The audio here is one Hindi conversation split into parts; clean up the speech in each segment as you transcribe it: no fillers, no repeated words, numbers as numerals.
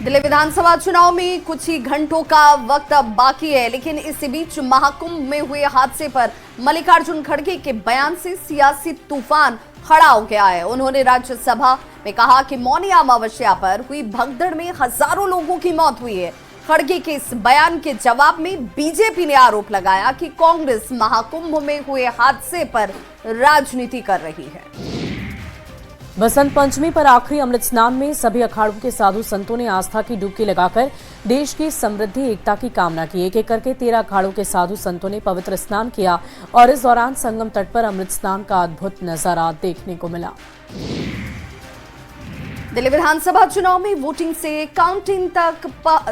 दिल्ली विधानसभा चुनाव में कुछ ही घंटों का वक्त अब बाकी है, लेकिन इसी बीच महाकुंभ में हुए हादसे पर मल्लिकार्जुन खड़गे के बयान से सियासी तूफान खड़ा हो गया है। उन्होंने राज्यसभा में कहा कि मौनी अमावस्या पर हुई भगदड़ में हजारों लोगों की मौत हुई है। खड़गे के इस बयान के जवाब में बीजेपी ने आरोप लगाया कि कांग्रेस महाकुंभ में हुए हादसे पर राजनीति कर रही है। बसंत पंचमी पर आखिरी अमृत स्नान में सभी अखाड़ों के साधु संतों ने आस्था की डुबकी लगाकर देश की समृद्धि एकता की कामना की। एक एक करके 13 अखाड़ों के साधु संतों ने पवित्र स्नान किया और इस दौरान संगम तट पर अमृत स्नान का अद्भुत नजारा देखने को मिला। दिल्ली विधानसभा चुनाव में वोटिंग से काउंटिंग तक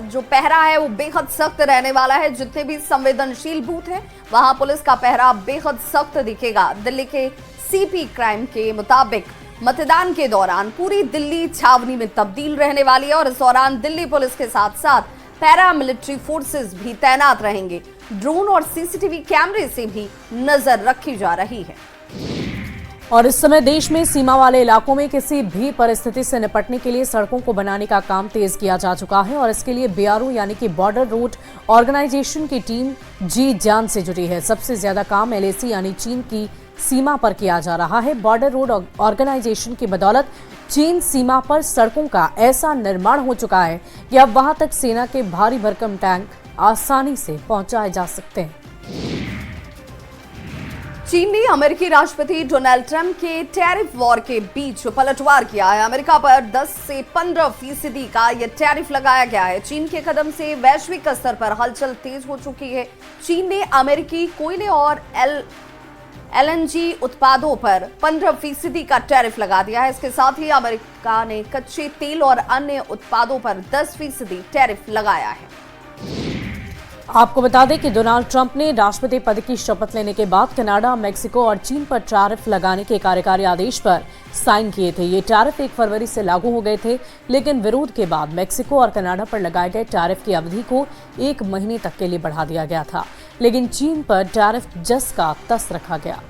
जो पहरा है वो बेहद सख्त रहने वाला है। जितने भी संवेदनशील बूथ हैं वहां पुलिस का पहरा बेहद सख्त दिखेगा। दिल्ली के सीपी क्राइम के मुताबिक मतदान के दौरान पूरी दिल्ली छावनी में तब्दील रहने वाली है और इस दौरान दिल्ली पुलिस के साथ साथ पैरा मिलिट्री फोर्सेस भी तैनात रहेंगे। ड्रोन और सीसीटीवी कैमरे से भी नजर रखी जा रही है। और इस समय देश में सीमा वाले इलाकों में किसी भी परिस्थिति से निपटने के लिए सड़कों को बनाने का काम तेज किया जा चुका है और इसके लिए बीआरओ यानी कि बॉर्डर रोड ऑर्गेनाइजेशन की टीम जी जान से जुटी है। सबसे ज्यादा काम एलएसी यानी चीन की सीमा पर किया जा रहा है। बॉर्डर रोड ऑर्गेनाइजेशन की बदौलत चीन सीमा पर सड़कों का ऐसा निर्माण हो चुका है कि अब वहां तक सेना के भारी भरकम टैंक आसानी से पहुंचाए जा सकते हैं। चीन ने अमेरिकी राष्ट्रपति डोनाल्ड ट्रंप के टैरिफ वॉर के बीच पलटवार किया है। अमेरिका पर 10 से 15% का यह टैरिफ लगाया गया है। चीन के कदम से वैश्विक स्तर पर हलचल तेज हो चुकी है। चीन ने अमेरिकी कोयले और एलएनजी उत्पादों पर 15% का टैरिफ लगा दिया है। इसके साथ ही अमेरिका ने कच्चे तेल और अन्य उत्पादों पर 10% टैरिफ लगाया है। आपको बता दें कि डोनाल्ड ट्रंप ने राष्ट्रपति पद की शपथ लेने के बाद कनाडा, मेक्सिको और चीन पर टैरिफ लगाने के कार्यकारी आदेश पर साइन किए थे। ये टैरिफ 1 फरवरी से लागू हो गए थे, लेकिन विरोध के बाद मेक्सिको और कनाडा पर लगाए गए टैरिफ की अवधि को 1 महीने तक के लिए बढ़ा दिया गया था, लेकिन चीन पर टैरिफ जस का तस रखा गया।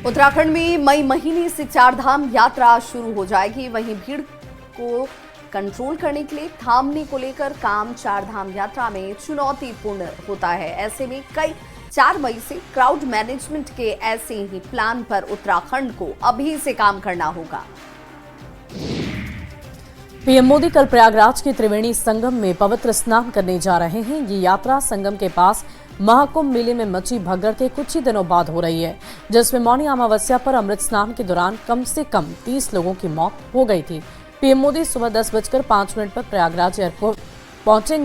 उत्तराखंड में मई महीने से 4 धाम यात्रा शुरू हो जाएगी। वहीं भीड़ को कंट्रोल करने के लिए थामने को लेकर काम 4 धाम यात्रा में चुनौतीपूर्ण होता है। ऐसे में 4 मई से क्राउड मैनेजमेंट के ऐसे ही प्लान पर उत्तराखंड को अभी से काम करना होगा। पीएम मोदी कल प्रयागराज के त्रिवेणी संगम में पवित्र स्नान करने जा रहे हैं। ये यात्रा संगम के पास महाकुंभ मेले में मची भगदड़ के कुछ ही दिनों बाद हो रही है, जिसमें मौनी अमावस्या पर अमृत स्नान के दौरान कम से कम 30 लोगों की मौत हो गई थी। पीएम मोदी सुबह 10:05 पर प्रयागराज एयरपोर्ट पहुंचेंगे।